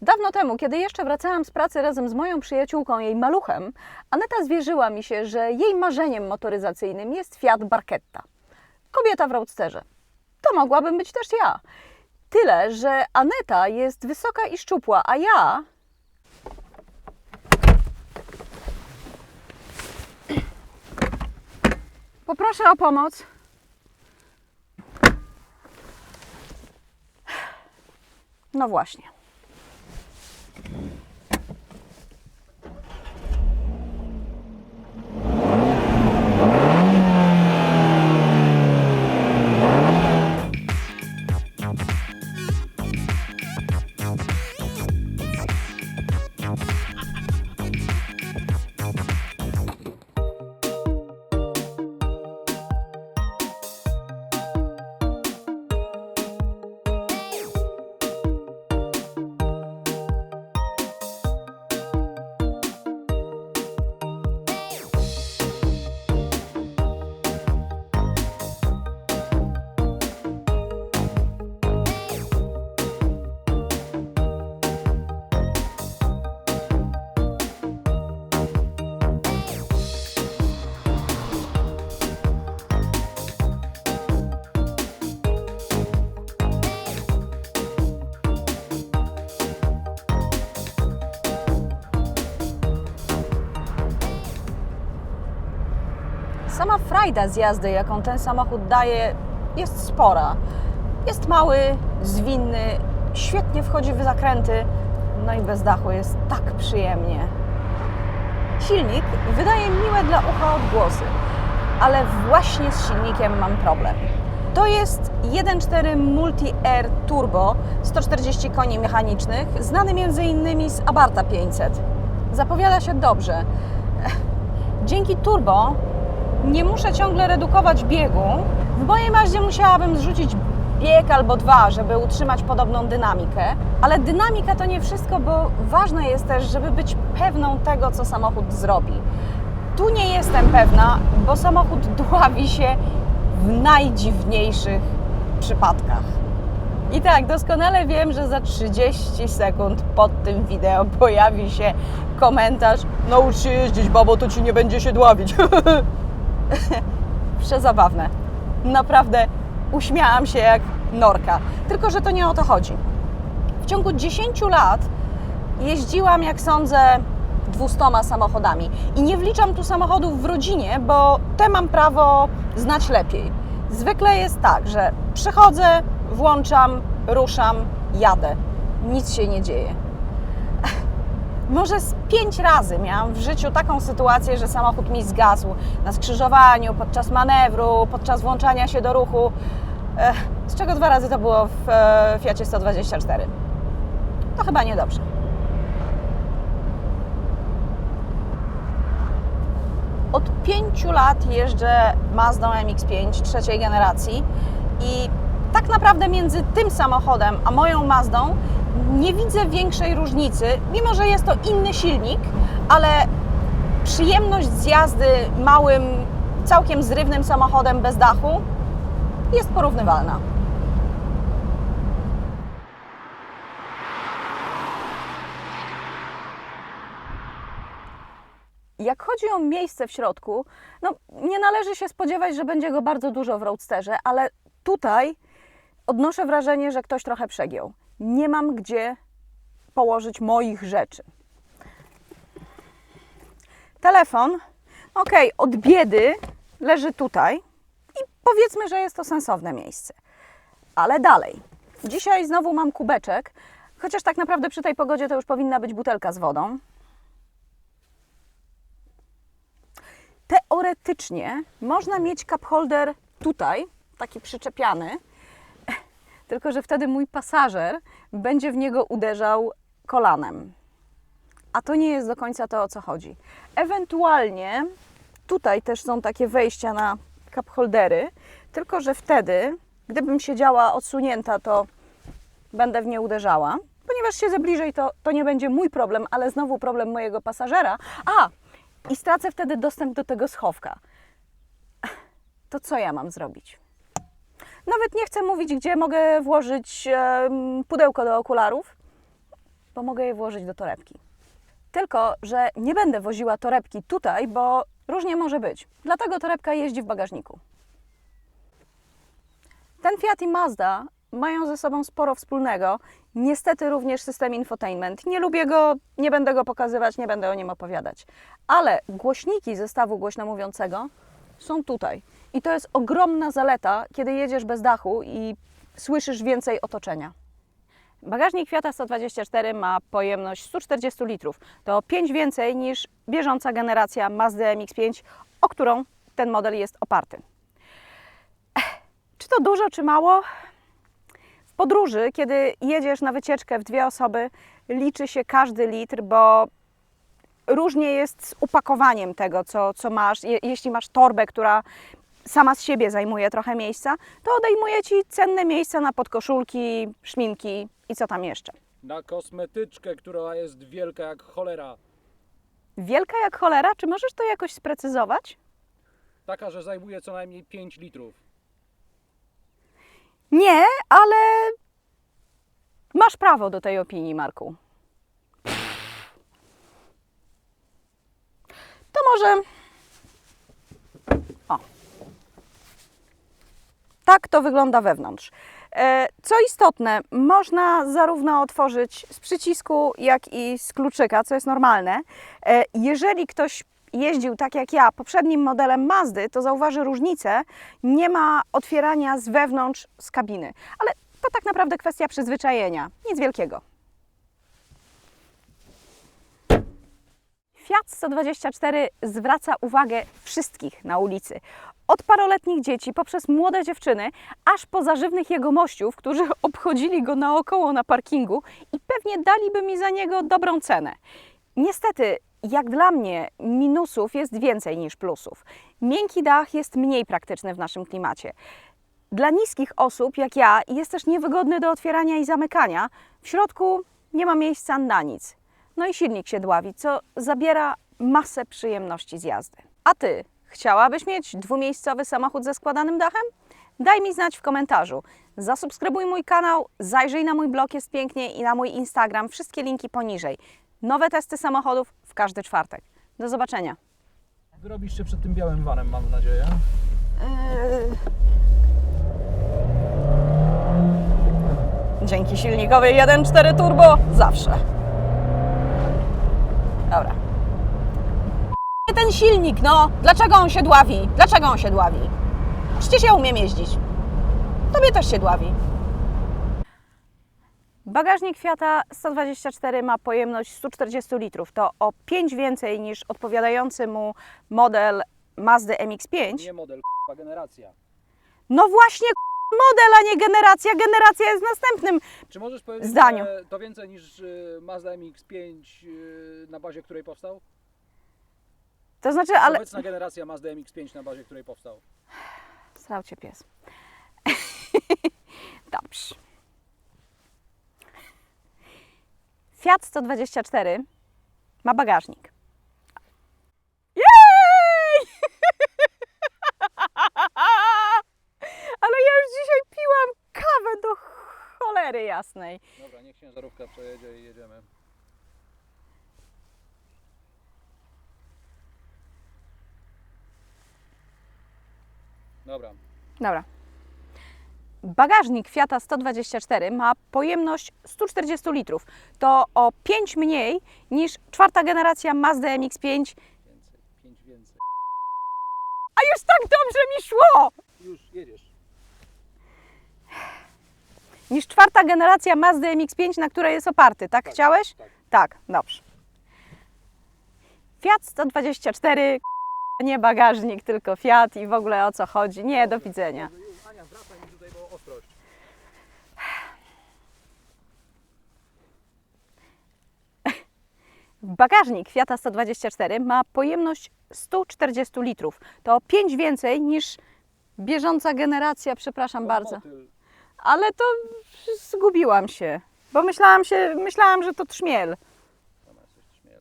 Dawno temu, kiedy jeszcze wracałam z pracy razem z moją przyjaciółką, jej maluchem, Aneta zwierzyła mi się, że jej marzeniem motoryzacyjnym jest Fiat Barchetta. Kobieta w roadsterze. To mogłabym być też ja. Tyle, że Aneta jest wysoka i szczupła, a ja... Poproszę o pomoc. No właśnie. Sama frajda z jazdy, jaką ten samochód daje, jest spora. Jest mały, zwinny, świetnie wchodzi w zakręty, no i bez dachu jest tak przyjemnie. Silnik wydaje miłe dla ucha odgłosy, ale właśnie z silnikiem mam problem. To jest 1.4 Multi-Air Turbo, 140 koni mechanicznych, znany m.in. z Abartha 500. Zapowiada się dobrze. Dzięki turbo nie muszę ciągle redukować biegu. W mojej Mazdzie musiałabym zrzucić bieg albo dwa, żeby utrzymać podobną dynamikę. Ale dynamika to nie wszystko, bo ważne jest też, żeby być pewną tego, co samochód zrobi. Tu nie jestem pewna, bo samochód dławi się w najdziwniejszych przypadkach. I tak, doskonale wiem, że za 30 sekund pod tym wideo pojawi się komentarz: naucz się jeździć, babo, to ci nie będzie się dławić. Przezabawne. Naprawdę uśmiałam się jak norka. Tylko że to nie o to chodzi. W ciągu 10 lat jeździłam, jak sądzę, 200 samochodami. I nie wliczam tu samochodów w rodzinie, bo te mam prawo znać lepiej. Zwykle jest tak, że przychodzę, włączam, ruszam, jadę. Nic się nie dzieje. Może z 5 razy miałam w życiu taką sytuację, że samochód mi zgasł na skrzyżowaniu, podczas manewru, podczas włączania się do ruchu, z czego 2 razy to było w Fiacie 124. To chyba niedobrze. Od 5 lat jeżdżę Mazdą MX-5 trzeciej generacji i tak naprawdę między tym samochodem a moją Mazdą nie widzę większej różnicy, mimo że jest to inny silnik, ale przyjemność z jazdy małym, całkiem zrywnym samochodem bez dachu jest porównywalna. Jak chodzi o miejsce w środku, no nie należy się spodziewać, że będzie go bardzo dużo w roadsterze, ale tutaj odnoszę wrażenie, że ktoś trochę przegiął. Nie mam gdzie położyć moich rzeczy. Telefon, od biedy leży tutaj i powiedzmy, że jest to sensowne miejsce. Ale dalej. Dzisiaj znowu mam kubeczek, chociaż tak naprawdę przy tej pogodzie to już powinna być butelka z wodą. Teoretycznie można mieć cup holder tutaj, taki przyczepiany, tylko że wtedy mój pasażer będzie w niego uderzał kolanem. A to nie jest do końca to, o co chodzi. Ewentualnie tutaj też są takie wejścia na cup holdery, tylko że wtedy, gdybym siedziała odsunięta, to będę w nie uderzała. Ponieważ siedzę bliżej, to nie będzie mój problem, ale znowu problem mojego pasażera. I stracę wtedy dostęp do tego schowka. To co ja mam zrobić? Nawet nie chcę mówić, gdzie mogę włożyć pudełko do okularów. bo mogę je włożyć do torebki. Tylko że nie będę woziła torebki tutaj, bo różnie może być. Dlatego torebka jeździ w bagażniku. Ten Fiat i Mazda mają ze sobą sporo wspólnego. Niestety również system infotainment. Nie lubię go, nie będę go pokazywać, nie będę o nim opowiadać. Ale głośniki zestawu głośnomówiącego są tutaj. I to jest ogromna zaleta, kiedy jedziesz bez dachu i słyszysz więcej otoczenia. Bagażnik Fiata 124 ma pojemność 140 litrów. To 5 więcej niż bieżąca generacja Mazdy MX-5, o którą ten model jest oparty. Czy to dużo, czy mało? W podróży, kiedy jedziesz na wycieczkę w 2 osoby, liczy się każdy litr, bo różnie jest z upakowaniem tego, co masz. Jeśli masz torbę, która sama z siebie zajmuje trochę miejsca, to odejmuje Ci cenne miejsca na podkoszulki, szminki i co tam jeszcze. Na kosmetyczkę, która jest wielka jak cholera. Wielka jak cholera? Czy możesz to jakoś sprecyzować? Taka, że zajmuje co najmniej 5 litrów. Nie, ale masz prawo do tej opinii, Marku. To może... O. Tak to wygląda wewnątrz. Co istotne, można zarówno otworzyć z przycisku, jak i z kluczyka, co jest normalne. Jeżeli ktoś jeździł tak jak ja poprzednim modelem Mazdy, to zauważy różnicę. Nie ma otwierania z wewnątrz z kabiny. Ale to tak naprawdę kwestia przyzwyczajenia. Nic wielkiego. Fiat 124 zwraca uwagę wszystkich na ulicy. Od paroletnich dzieci, poprzez młode dziewczyny, aż po zażywnych jegomościów, którzy obchodzili go naokoło na parkingu i pewnie daliby mi za niego dobrą cenę. Niestety, jak dla mnie, minusów jest więcej niż plusów. Miękki dach jest mniej praktyczny w naszym klimacie. Dla niskich osób, jak ja, jest też niewygodny do otwierania i zamykania. W środku nie ma miejsca na nic. No i silnik się dławi, co zabiera masę przyjemności z jazdy. A Ty, chciałabyś mieć dwumiejscowy samochód ze składanym dachem? Daj mi znać w komentarzu. Zasubskrybuj mój kanał, zajrzyj na mój blog, jest pięknie, i na mój Instagram. Wszystkie linki poniżej. Nowe testy samochodów w każdy czwartek. Do zobaczenia. Wyrobisz się przed tym białym vanem, mam nadzieję. Dzięki silnikowi 1.4 turbo zawsze. Dobra. Ten silnik, no! Dlaczego on się dławi? Dlaczego on się dławi? Przecież ja umiem jeździć. Tobie też się dławi. Bagażnik Fiata 124 ma pojemność 140 litrów. To o 5 więcej niż odpowiadający mu model Mazdy MX-5. Nie model, generacja. No właśnie, model, a nie generacja. Generacja jest w następnym Czy możesz powiedzieć, zdaniu. że to więcej niż Mazda MX-5, na bazie której powstał? To znaczy, ale... Obecna generacja Mazda MX-5, na bazie której powstał. Srał cię pies. Dobrze. Fiat 124 ma bagażnik. Jej! Ale ja już dzisiaj piłam kawę do cholery jasnej. Dobra, niech ciężarówka przejedzie i jedziemy. Dobra. Dobra. Bagażnik Fiata 124 ma pojemność 140 litrów. To o 5 mniej niż czwarta generacja Mazda MX-5. Więcej, 5 więcej. A już tak dobrze mi szło! Już jedziesz. Niż czwarta generacja Mazdy MX-5, na której jest oparty. Tak, Tak, chciałeś? tak. Tak, dobrze. Fiat 124, nie bagażnik, tylko Fiat i w ogóle o co chodzi. Nie, do widzenia. Ania, wracaj mi tutaj, bo ostrość. Bagażnik Fiata 124 ma pojemność 140 litrów. To o 5 więcej niż bieżąca generacja, przepraszam bardzo. Motyl. Ale to zgubiłam się, bo myślałam, że to trzmiel. Ona jesteś śmiel.